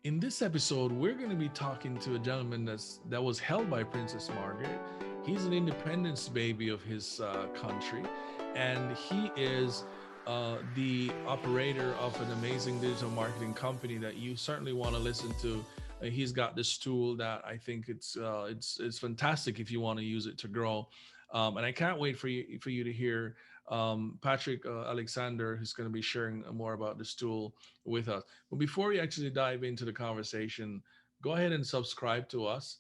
In this episode, we're going to be talking to a gentleman that was held by Princess Margaret. He's an independence baby of his country, and he is the operator of an amazing digital marketing company that you certainly want to listen to. He's got this tool that I think it's fantastic if you want to use it to grow. And I can't wait for you to hear Patrick Alexander, who's going to be sharing more about this tool with us. But before we actually dive into the conversation, go ahead and subscribe to us.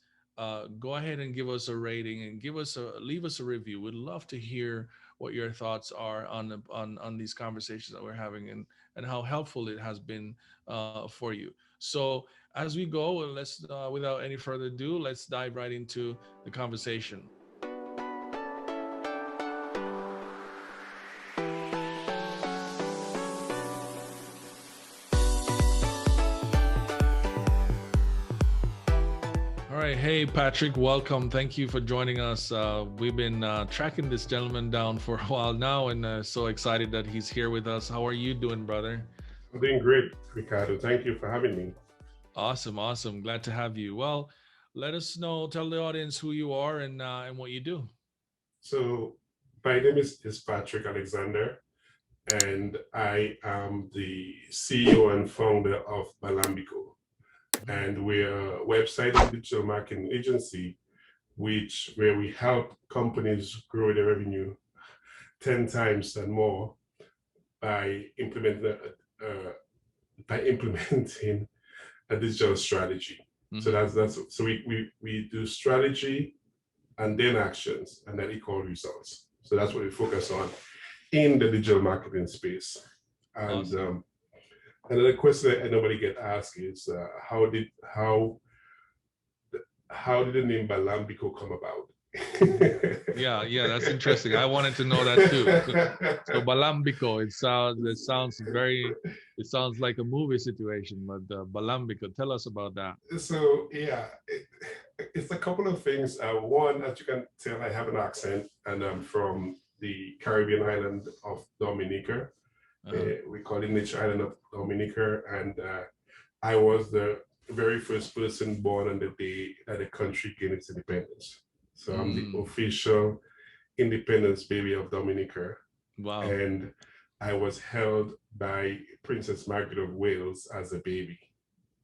Go ahead and give us a rating and leave us a review. We'd love to hear what your thoughts are on these conversations that we're having, and how helpful it has been for you. So as we go, let's without any further ado, let's dive right into the conversation. All right. Hey, Patrick, welcome. Thank you for joining us. We've been tracking this gentleman down for a while now, and so excited that he's here with us. How are you doing, brother? I'm doing great, Ricardo. Thank you for having me. Awesome. Awesome. Glad to have you. Well, tell the audience who you are and what you do. So, my name is Patrick Alexander, and I am the CEO and founder of Balambico. Mhm. And we're a website and digital marketing agency, where we help companies grow their revenue 10 times and more by uh, implementing a digital strategy. So Mhm. that's so we do strategy and then actions and then equal results. So that's what we focus on in the digital marketing space. And Awesome. another question that nobody get asked is how did the name Balambico come about? Yeah, yeah, that's interesting. I wanted to know that too. So Balambico, it sounds like a movie situation, but Balambico, tell us about that. So yeah, it's a couple of things. One, as you can tell, I have an accent, and I'm from the Caribbean island of Dominica. Uh-huh. We call it Nature Island of Dominica, and I was the very first person born on the day that the country gained its independence. So I'm the Mm, official independence baby of Dominica, wow. and I was held by Princess Margaret of Wales as a baby.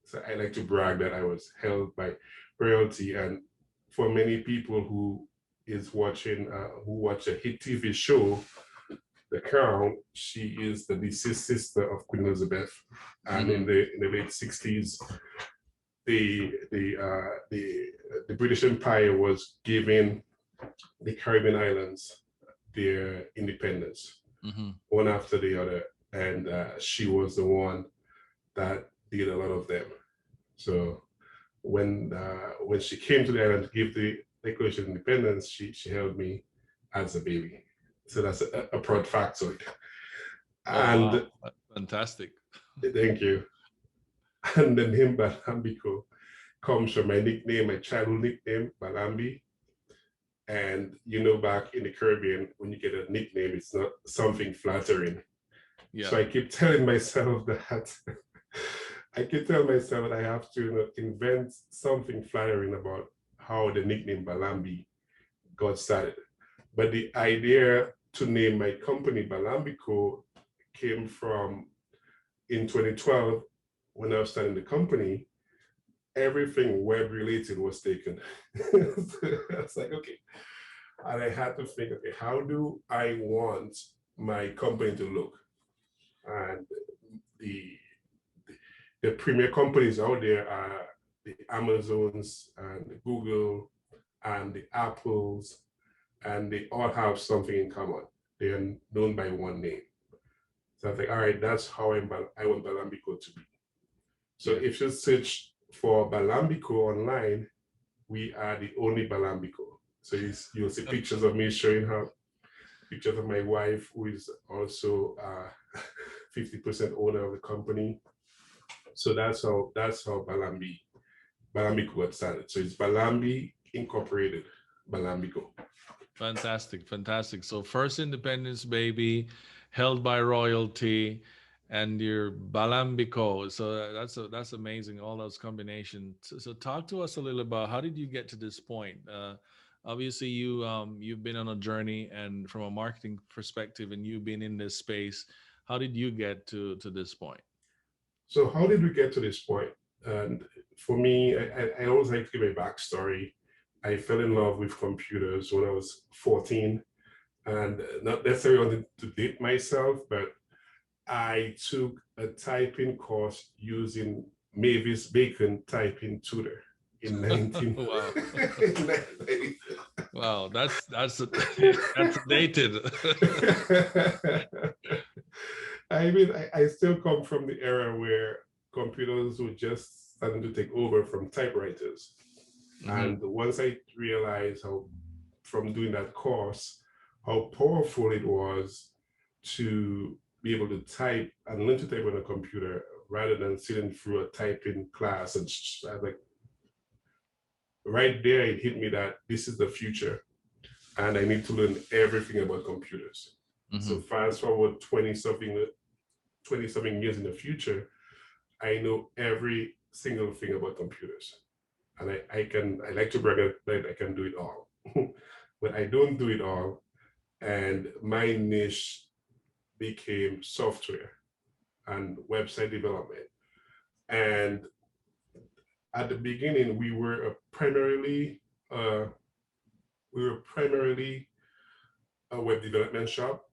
So I like to brag that I was held by royalty, and for many people who watch a hit TV show, The Crown, she is the deceased sister of Queen Elizabeth, and Hmm. in the late 60s, the British Empire was giving the Caribbean islands their independence, Hmm. one after the other, and she was the one that did a lot of them. So when she came to the island to give the Declaration of Independence, she held me as a baby. So that's a proud factoid. Oh, wow. And That's fantastic. thank you. And the name Balambiko comes from my nickname, my childhood nickname, Balambi. And back in the Caribbean, when you get a nickname, it's not something flattering. Yeah. So I keep telling myself that I keep telling myself that I have to invent something flattering about how the nickname Balambi got started. But the idea to name my company Balambico came from in 2012 when I was starting the company. Everything web related was taken. It's like, okay. And I had to think, okay, how do I want my company to look? And the the premier companies out there are the Amazons and the Google and the Apples, and they all have something in common. They are known by one name. So I think, all right, that's how I want Balambico to be. So Yeah. if you search for Balambico online, we are the only Balambico. So you'll see pictures of me showing her, pictures of my wife, who is also 50% owner of the company. So that's how Balambico got started. So it's Balambi Incorporated, Balambico. Fantastic. Fantastic. So first independence baby, held by royalty, and your Balambico. So that's amazing. All those combinations. So talk to us a little about how did you get to this point? Obviously, you've been on a journey, and from a marketing perspective, and you've been in this space. How did you get to this point? So how did we get to this point? And for me, I always like to give a backstory. I fell in love with computers when I was 14, and not necessarily wanted to date myself, but I took a typing course using Mavis Bacon typing tutor in 19. Wow. In 19. Wow, that's that's dated. I mean, I still come from the era where computers were just starting to take over from typewriters. Hmm. And once I realized how, from doing that course, how powerful it was to be able to type and learn to type on a computer rather than sitting through a typing class. And I was like, right there, it hit me that this is the future and I need to learn everything about computers. So Hmm. fast forward 20 something years in the future, I know every single thing about computers. And I like to brag that I can do it all. But I don't do it all. And my niche became software and website development. And at the beginning, uh, we were primarily a web development shop,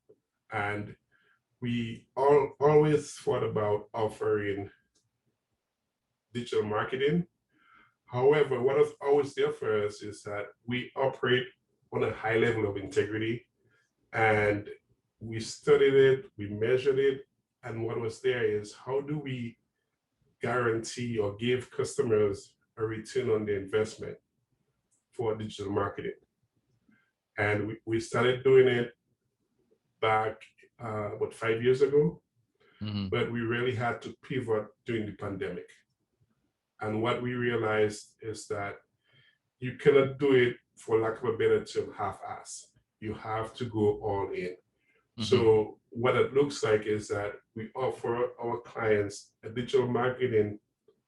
and we always thought about offering digital marketing. However, what was always there for us is that we operate on a high level of integrity, and we studied it, we measured it, and what was there is how do we guarantee or give customers a return on their investment for digital marketing. And we started doing it back, 5 years ago, Hmm. but we really had to pivot during the pandemic. And what we realized is that you cannot do it, for lack of a better term, half-ass. You have to go all in. Hmm. So what it looks like is that we offer our clients a digital marketing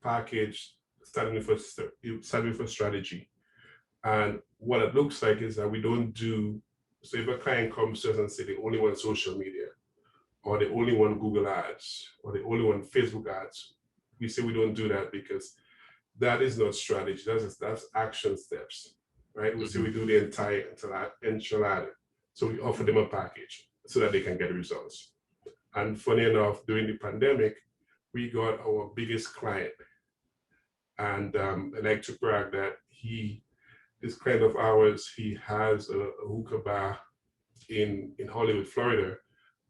package starting with a strategy. And what it looks like is that we don't do, so if a client comes to us and say they only want social media, or they only want Google ads, or they only want Facebook ads, we say we don't do that because that is not strategy. That's action steps, right? We say Hmm. we do the entire enchilada. So we offer them a package so that they can get results. And funny enough, during the pandemic, we got our biggest client. And I like to brag that this client of ours, he has a hookah bar in Hollywood, Florida.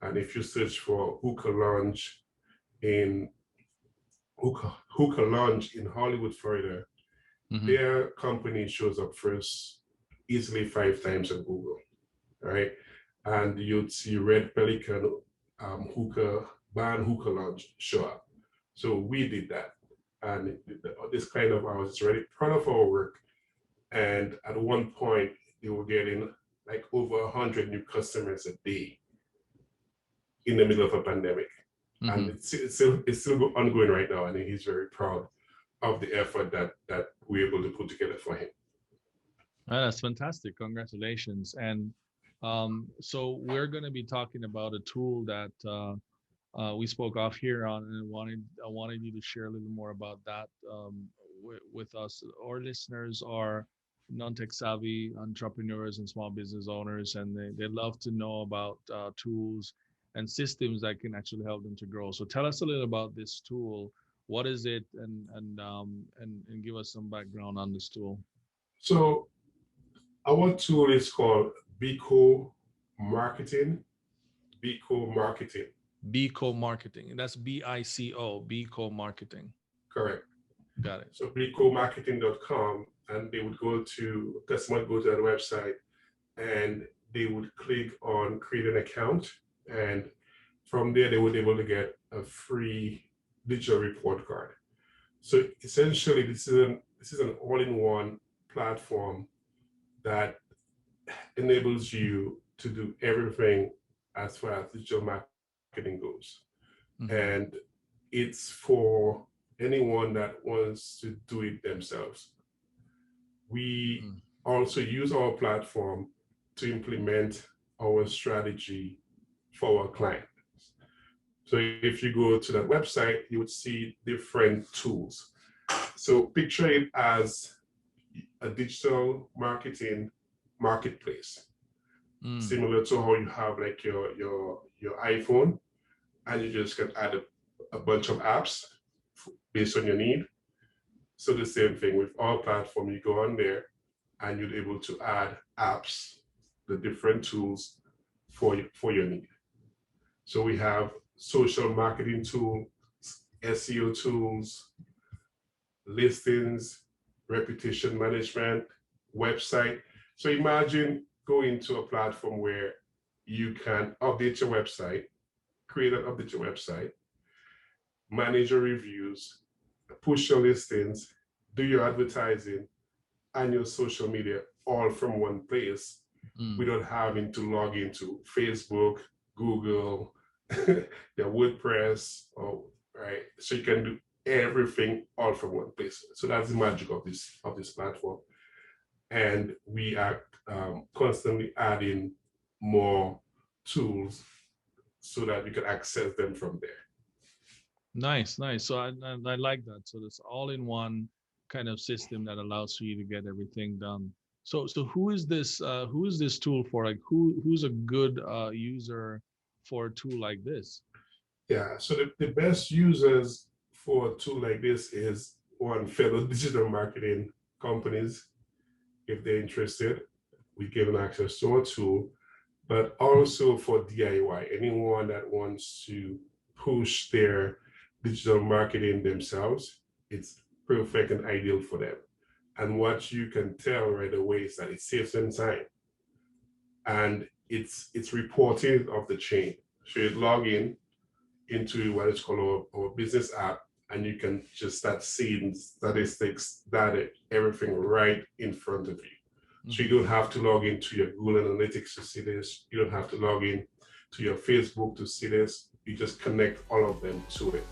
And if you search for in hookah lounge in Hollywood, Florida, Hmm. their company shows up first easily 5 times on Google, right? And you'd see Red Pelican hookah bar hookah lounge show up. So we did that. And this kind of, I was really proud of our work. And at one point, they were getting like over 100 new customers a day in the middle of a pandemic. And Hmm. it's still ongoing right now. And he's very proud of the effort that we're able to put together for him. That's fantastic. Congratulations. And so we're going to be talking about a tool that we spoke off here on, and I wanted you to share a little more about that with us. Our listeners are non-tech savvy entrepreneurs and small business owners, and they love to know about tools and systems that can actually help them to grow. So tell us a little about this tool. What is it, and give us some background on this tool. So our tool is called BCO Marketing. BCO Marketing, Bicomarketing, and that's BICO, Bicomarketing. correct. Got it. So bicomarketing.com, and they would customer would go to that website, and they would click on create an account, and from there they would be able to get a free digital report card. So essentially, this is an all-in-one platform that enables you to do everything as far as digital marketing goes. Mm-hmm. and it's for anyone that wants to do it themselves. We Mm. also use our platform to implement our strategy for our client. So if you go to that website, you would see different tools. So picture it as a digital marketing marketplace, Mm. similar to how you have like your iPhone, and you just can add a bunch of apps based on your need. So the same thing with our platform, you go on there and you're able to add apps, the different tools for your need. So we have social marketing tools, SEO tools, listings, reputation management, website. So imagine going to a platform where you can update your website, create and update your website, manage your reviews, push your listings, do your advertising and your social media all from one place Mm. without having to log into Facebook, Google, your WordPress, or right. So you can do everything all from one place. So that's the magic of this platform, and we are constantly adding more tools so that you can access them from there. Nice, nice. So I like that. So it's all in one kind of system that allows for you to get everything done. So who is this tool for? Like who's a good user for a tool like this? Yeah. So the best users for a tool like this is one fellow digital marketing companies. If they're interested, we give them access to our tool, but also for DIY, anyone that wants to push their digital marketing themselves, it's perfect and ideal for them. And what you can tell right away is that it saves them time, and it's reporting of the chain. So you log in into what is called our business app, and you can just start seeing statistics, data, everything right in front of you. So you Hmm. don't have to log into your Google Analytics to see this. You don't have to log in to your Facebook to see this. You just connect all of them to it.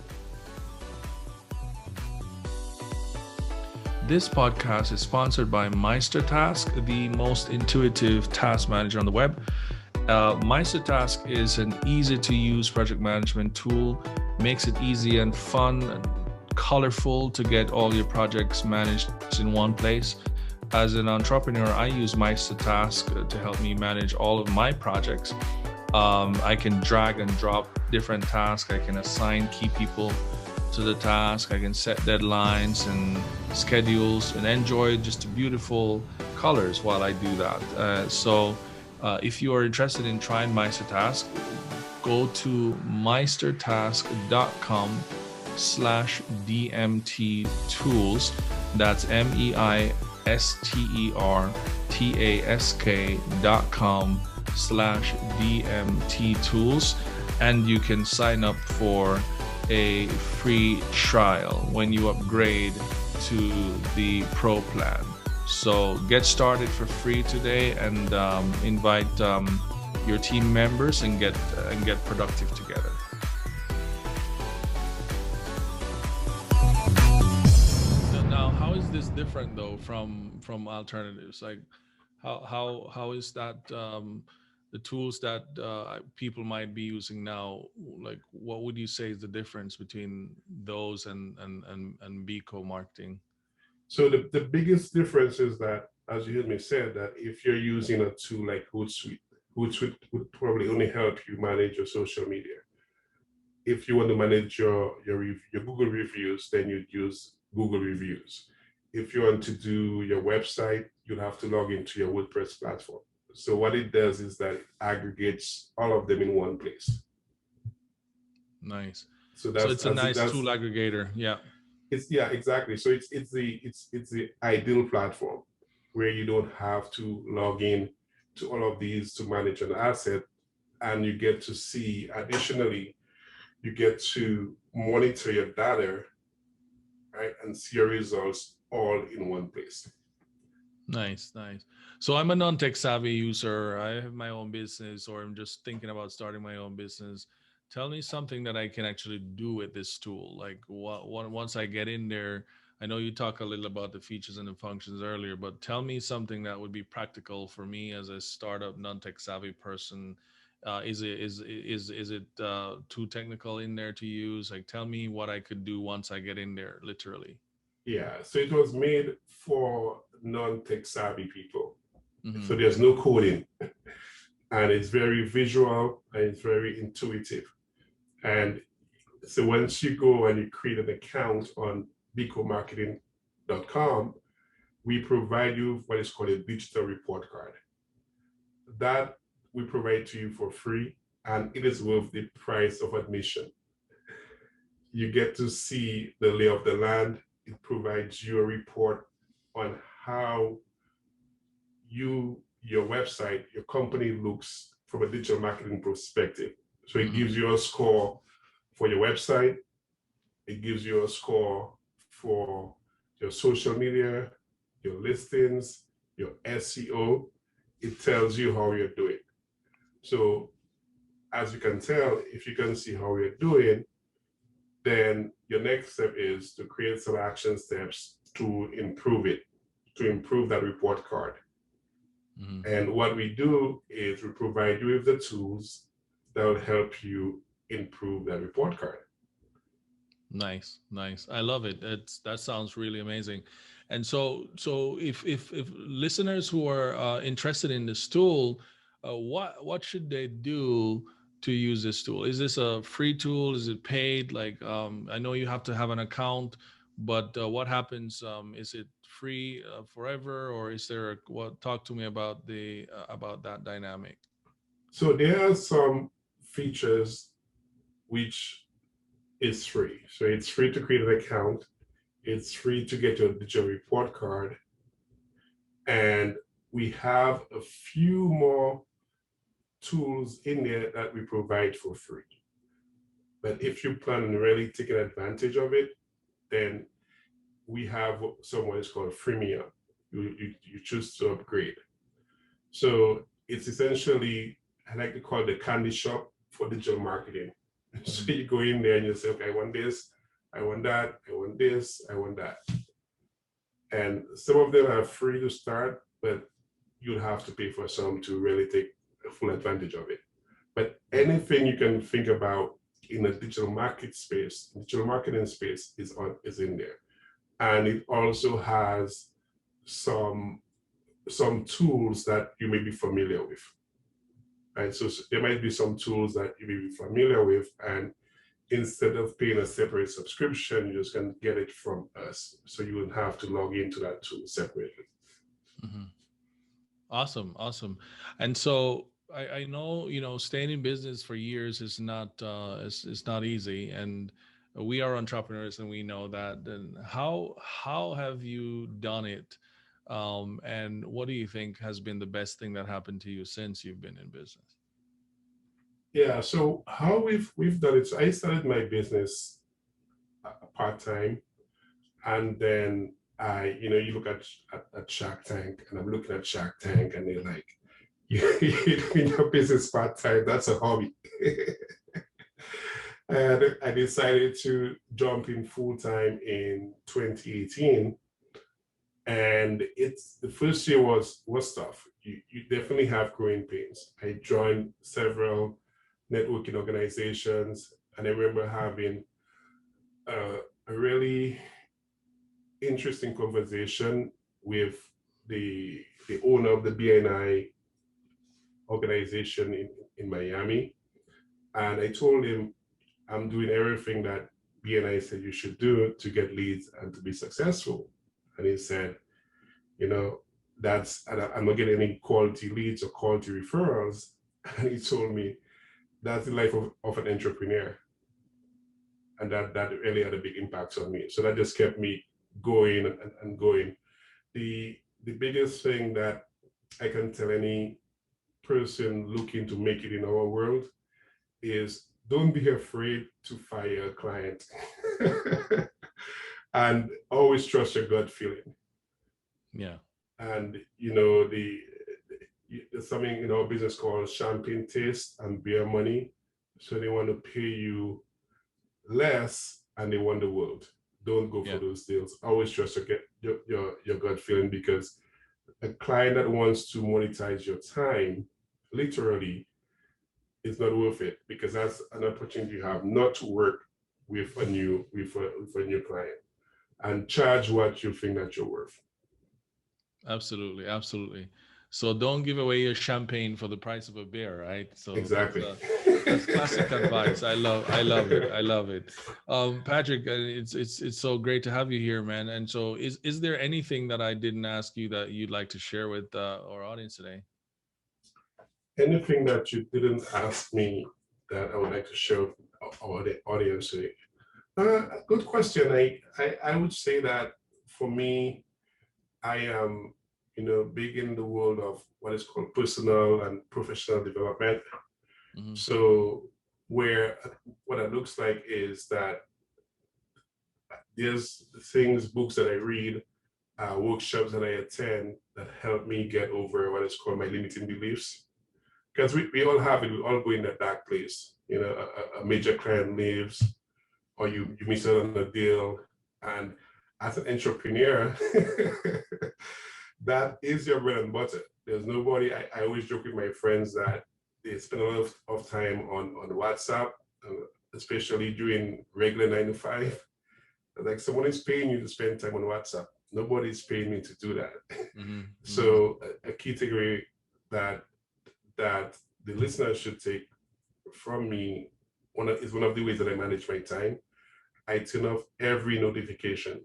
This podcast is sponsored by MeisterTask, the most intuitive task manager on the web. MeisterTask is an easy-to-use project management tool, makes it easy and fun and colorful to get all your projects managed in one place. As an entrepreneur, I use MeisterTask to help me manage all of my projects. I can drag and drop different tasks. I can assign key people to the task. I can set deadlines and schedules and enjoy just beautiful colors while I do that. If you are interested in trying MeisterTask, go to meistertask.com/DMT tools. That's meistertask.com/DMT tools. And you can sign up for a free trial when you upgrade to the pro plan. So get started for free today and invite your team members and get productive together. Now, how is this different though from alternatives? Like, how is that the tools that people might be using now? Like, what would you say is the difference between those and Bicomarketing? So the biggest difference is that, as you heard me say, that if you're using a tool like Hootsuite, Hootsuite would probably only help you manage your social media. If you want to manage your Google reviews, then you'd use Google Reviews. If you want to do your website, you'd have to log into your WordPress platform. So what it does is that it aggregates all of them in one place. Nice. So So that's it's a as nice tool that's aggregator. Yeah. it's yeah, exactly. So it's the ideal platform where you don't have to log in to all of these to manage an asset, and you get to see additionally, you get to monitor your data, right, and see your results all in one place. Nice, nice. So I'm a non-tech savvy user. I have my own business, or I'm just thinking about starting my own business. Tell me something that I can actually do with this tool. Like once I get in there, I know you talk a little about the features and the functions earlier, but tell me something that would be practical for me as a startup, non-tech savvy person. Is it too technical in there to use? Like, tell me what I could do once I get in there, literally. Yeah, so it was made for non-tech savvy people. Mm-hmm. So there's no coding, and it's very visual and it's very intuitive. And so once you go and you create an account on bicomarketing.com, we provide you what is called a digital report card. That we provide to you for free, and it is worth the price of admission. You get to see the lay of the land. It provides you a report on how your website, your company looks from a digital marketing perspective. So it Mm-hmm. gives you a score for your website. It gives you a score for your social media, your listings, your SEO. It tells you how you're doing. So as you can tell, if you can see how you're doing, then your next step is to create some action steps to improve it, to improve that report card. Mm-hmm. And what we do is we provide you with the tools that will help you improve that report card. Nice, nice. I love it. That sounds really amazing. And so if listeners who are interested in this tool, what should they do to use this tool? Is this a free tool? Is it paid? Like I know you have to have an account, but what happens? Is it free forever, or is there what? Talk to me about that dynamic. So there are some features which is free. So it's free to create an account. It's free to get your digital report card. And we have a few more tools in there that we provide for free. But if you plan on really taking advantage of it, then we have someone is called freemium. You choose to upgrade. So it's essentially, I like to call it the candy shop for digital marketing. So you go in there and you say, okay, I want this, I want that, I want this, I want that. And some of them are free to start, but you'll have to pay for some to really take full advantage of it. But anything you can think about in a digital marketing space is in there. And it also has some tools that you may be familiar with. Right? So there might be some tools that you may be familiar with, and instead of paying a separate subscription, you just can get it from us. So you wouldn't have to log into that tool separately. Mm-hmm. Awesome, awesome. And so I know, staying in business for years is not easy, and we are entrepreneurs and we know that. And how have you done it? And what do you think has been the best thing that happened to you since you've been in business? Yeah. So how we've done it. So I started my business part time, and then you look at Shark Tank, and I'm looking at Shark Tank, and they're like, you're doing your business part time. That's a hobby. And I decided to jump in full time in 2018. And it's the first year was tough. You definitely have growing pains. I joined several networking organizations, and I remember having a really interesting conversation with the owner of the BNI organization in Miami. And I told him I'm doing everything that BNI said you should do to get leads and to be successful. And he said, you know, I'm not getting any quality leads or quality referrals. And he told me that's the life of an entrepreneur. And that really had a big impact on me. So that just kept me going and going. The biggest thing that I can tell any person looking to make it in our world is don't be afraid to fire a client. And always trust your gut feeling. Yeah. And there's something in our business called champagne taste and beer money. So they want to pay you less and they want the world. Don't go for Yeah, those deals. Always trust your gut feeling, because a client that wants to monetize your time, literally, is not worth it, because that's an opportunity you have not to work with a new client and charge what you think that you're worth. absolutely, absolutely. So don't give away your champagne for the price of a beer, right? So Exactly. that's classic advice. I love it. I love it. Patrick, it's so great to have you here, man. And so is there anything that I didn't ask you that you'd like to share with our audience today? Anything that you didn't ask me that I would like to share with the audience today? Good question. I would say that for me, I am, big in the world of what is called personal and professional development. Hmm. So where what it looks like is that there's things, books that I read, workshops that I attend that help me get over what is called my limiting beliefs. Because we all have it, we all go in that dark place. A major client leaves, or you miss out on a deal. And as an entrepreneur, that is your bread and butter. There's nobody, I always joke with my friends that they spend a lot of time on WhatsApp, especially during regular 9 to 5. Like, someone is paying you to spend time on WhatsApp. Nobody's paying me to do that. Hmm. Hmm. So a key takeaway that that the listeners should take from me is one of the ways that I manage my time. I turn off every notification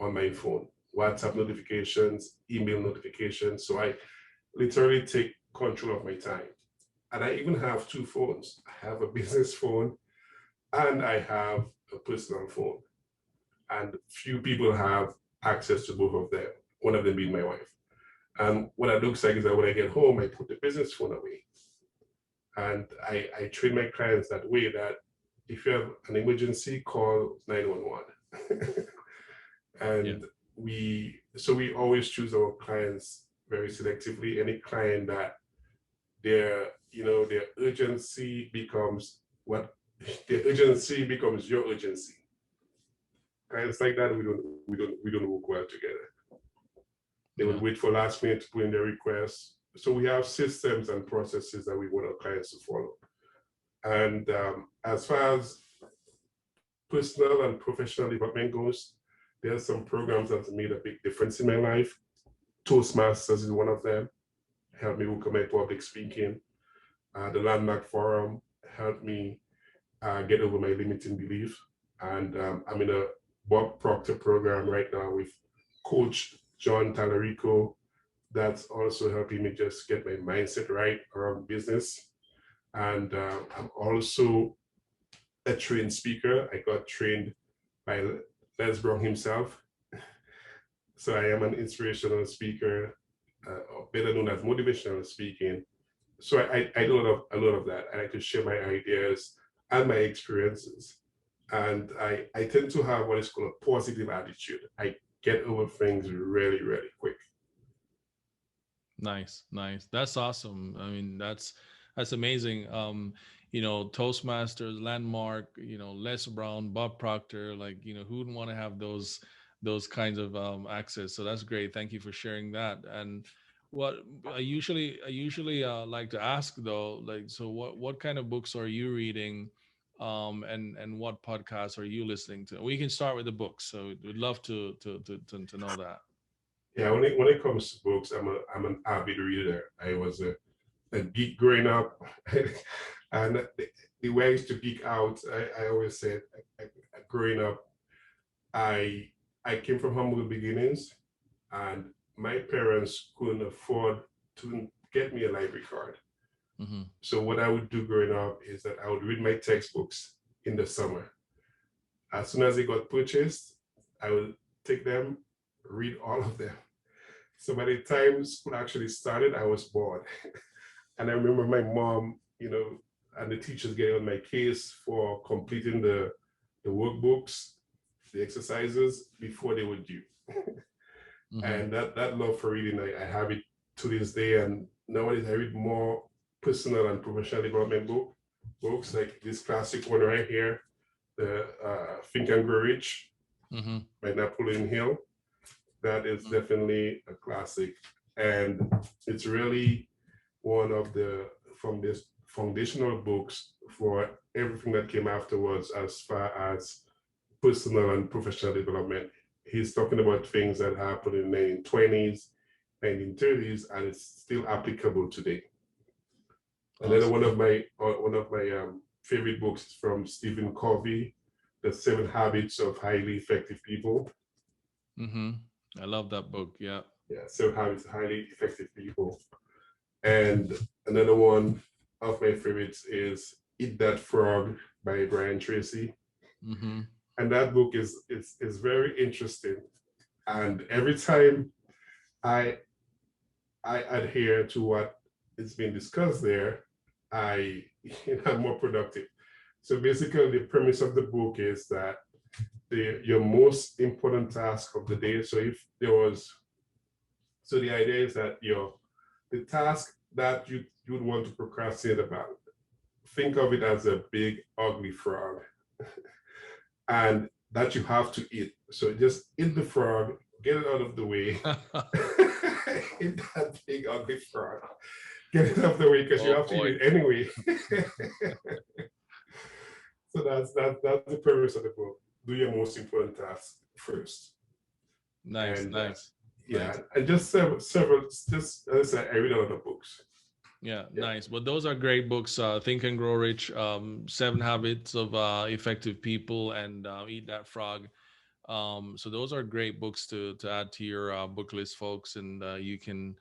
on my phone, WhatsApp notifications, email notifications. So I literally take control of my time. And I even have two phones. I have a business phone and I have a personal phone. And few people have access to both of them, one of them being my wife. And what it looks like is that when I get home, I put the business phone away. And I train my clients that way, that if you have an emergency, call 911. Yeah. And we always choose our clients very selectively. Any client that their urgency becomes what their urgency becomes your urgency. Clients like that, we don't work well together. They would Yeah. wait for last minute to put in their requests. So we have systems and processes that we want our clients to follow. And as far as personal and professional development goes, there are some programs that have made a big difference in my life. Toastmasters is one of them. Helped me work on my public speaking. The Landmark Forum helped me get over my limiting belief. And I'm in a Bob Proctor program right now with Coach John Talarico. That's also helping me just get my mindset right around business. And I'm also a trained speaker. I got trained by Les Brown himself. So I am an inspirational speaker, better known as motivational speaking. So I do a lot of that. I like to share my ideas and my experiences. And I tend to have what is called a positive attitude. I get over things really, really quick. Nice, nice. That's awesome. I mean, that's amazing. Toastmasters, Landmark, Les Brown, Bob Proctor, like, who wouldn't want to have those kinds of access? So that's great. Thank you for sharing that. And what I usually like to ask though, like, so what kind of books are you reading? And what podcasts are you listening to? We can start with the books. So we'd love to know that. Yeah, when it comes to books, I'm an avid reader. I was a geek growing up, and the way I used to geek out, I always said, growing up, I I came from humble beginnings, and my parents couldn't afford to get me a library card. Hmm. So what I would do growing up is that I would read my textbooks in the summer. As soon as they got purchased, I would take them, read all of them. So by the time school actually started, I was bored. And I remember my mom, and the teachers getting on my case for completing the workbooks, the exercises before they were due. Hmm. And that love for reading, I have it to this day. And nowadays I read more personal and professional development book. books, like this classic one right here, the Think and Grow Rich Mm-hmm. by Napoleon Hill. That is definitely a classic, and it's really one of the from this foundational books for everything that came afterwards as far as personal and professional development. He's talking about things that happened in the 1920s, 1930s, and it's still applicable today. And then Awesome. one of my favorite books is from Stephen Covey, The 7 Habits of Highly Effective People. Mm-hmm. I love that book. Yeah. Yeah, 7 Habits of Highly Effective People. And another one of my favorites is Eat That Frog by Brian Tracy. Mm-hmm. And that book is very interesting. And every time I I adhere to what is being discussed there, I am more productive. So basically, the premise of the book is that your most important task of the day. So if there was, so the idea is that the task that you would want to procrastinate about, think of it as a big ugly frog, and that you have to eat. So just eat the frog, get it out of the way. Eat that big ugly frog. Get it out of the way because you Oh have to boy. eat it anyway. So that's the premise of the book. Do your most important task first. Nice, And nice, yeah, nice. and just several, just as I said, I read a lot of books. Yeah, Yeah. nice. Well, those are great books. Think and Grow Rich, 7 Habits of Effective People, and Eat That Frog. So those are great books to add to your book list, folks, and you can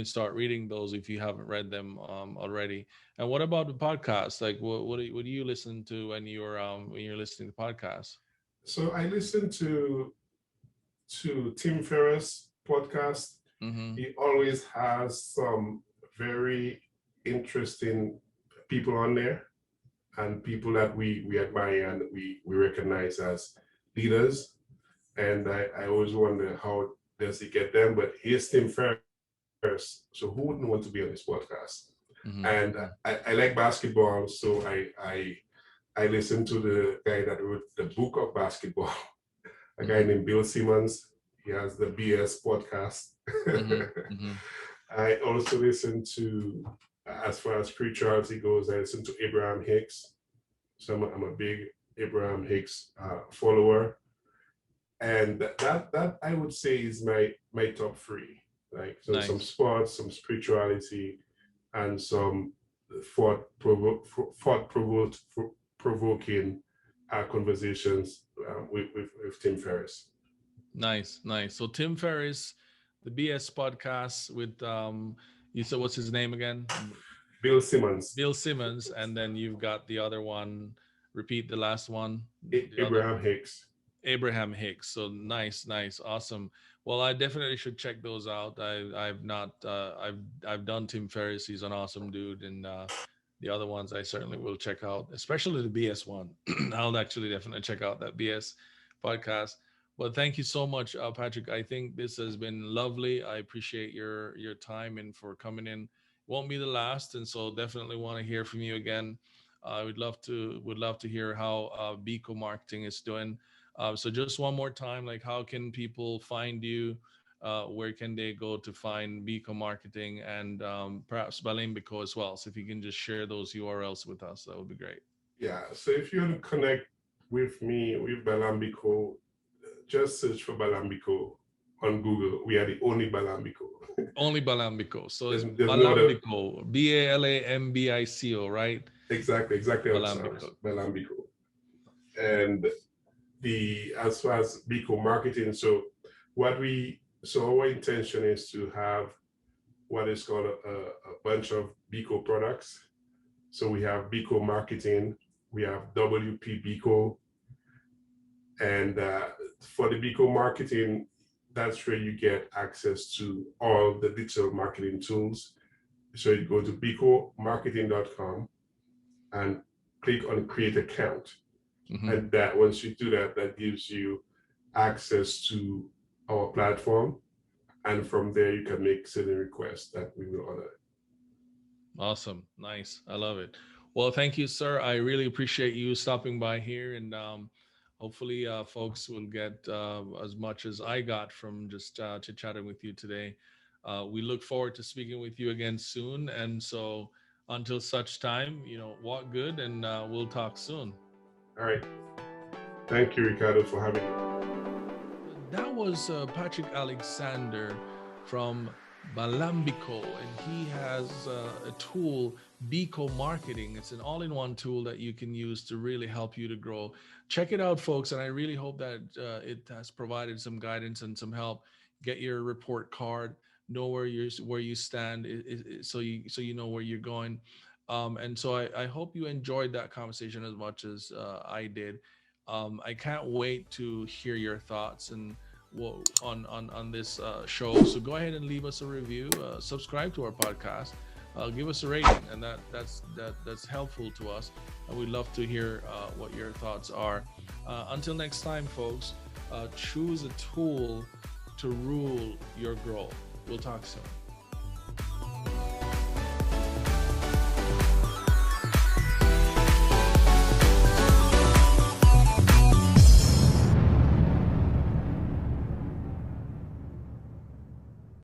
start reading those if you haven't read them already. And what about the podcast? Like, what do you listen to when you're listening to podcasts? So I listened to Tim Ferriss podcast. Mm-hmm. He always has some very interesting people on there, and people that we admire and we recognize as leaders. And I always wonder how does he get them? But here's Tim Ferriss, so who wouldn't want to be on this podcast? Mm-hmm. And I like basketball, so I listen to the guy that wrote the book of basketball, a guy Mm-hmm. named Bill Simmons. He has the BS podcast. Mm-hmm. Mm-hmm. I also listen to, as far as spirituality goes, I listen to Abraham Hicks. So I'm a big Abraham Hicks follower, and that I would say is my top three. Like so, some Nice. sports, some spirituality, and some thought provoking conversations with Tim Ferriss. Nice, nice. So Tim Ferriss, the BS podcast with you said what's his name again? Bill Simmons, Bill Simmons, and then you've got the other one. Repeat the last one. The other Abraham Hicks. Abraham Hicks. So nice, nice, awesome. Well, I definitely should check those out. I've not I've done Tim Ferriss. He's an awesome dude, and the other ones I certainly will check out, especially the BS one. I'll actually definitely check out that BS podcast. Well, thank you so much, Patrick. I think this has been lovely. I appreciate your time and for coming in. Won't be the last, and so definitely want to hear from you again. I would love to hear how Bicomarketing is doing. So just one more time, like how can people find you? Where can they go to find Bicomarketing and perhaps Balimbico as well? So if you can just share those URLs with us, that would be great. Yeah. So if you want to connect with me with Balambico, just search for Balambico on Google. We are the only Balambico. Only Balambico. So it's There's no other. Balambico, Balambico, right? Exactly how it sounds. Balambico. Balambico. And the as far as Bico marketing, so our intention is to have what is called a bunch of Bico products. So we have Bico marketing, we have WP Bico, and for the Bico marketing, that's where you get access to all the digital marketing tools. So you go to bicomarketing.com and click on create account. Mm-hmm. And that once you do that, that gives you access to our platform. And from there, you can make certain requests that we will honor. Awesome. Nice. I love it. Well, thank you, sir. I really appreciate you stopping by here, and hopefully, folks will get as much as I got from just chit chatting with you today. We look forward to speaking with you again soon, and so until such time, walk good, and we'll talk soon. All right. Thank you, Ricardo, for having me. That was Patrick Alexander from Balambico, and he has a tool, Bicomarketing. It's an all-in-one tool that you can use to really help you to grow. Check it out, folks, and I really hope that it has provided some guidance and some help. Get your report card, know where you stand, so you know where you're going. And so I hope you enjoyed that conversation as much as I did. I can't wait to hear your thoughts and on this show. So go ahead and leave us a review. Subscribe to our podcast. Give us a rating, and that's helpful to us. And we'd love to hear what your thoughts are. Until next time, folks. Choose a tool to rule your growth. We'll talk soon.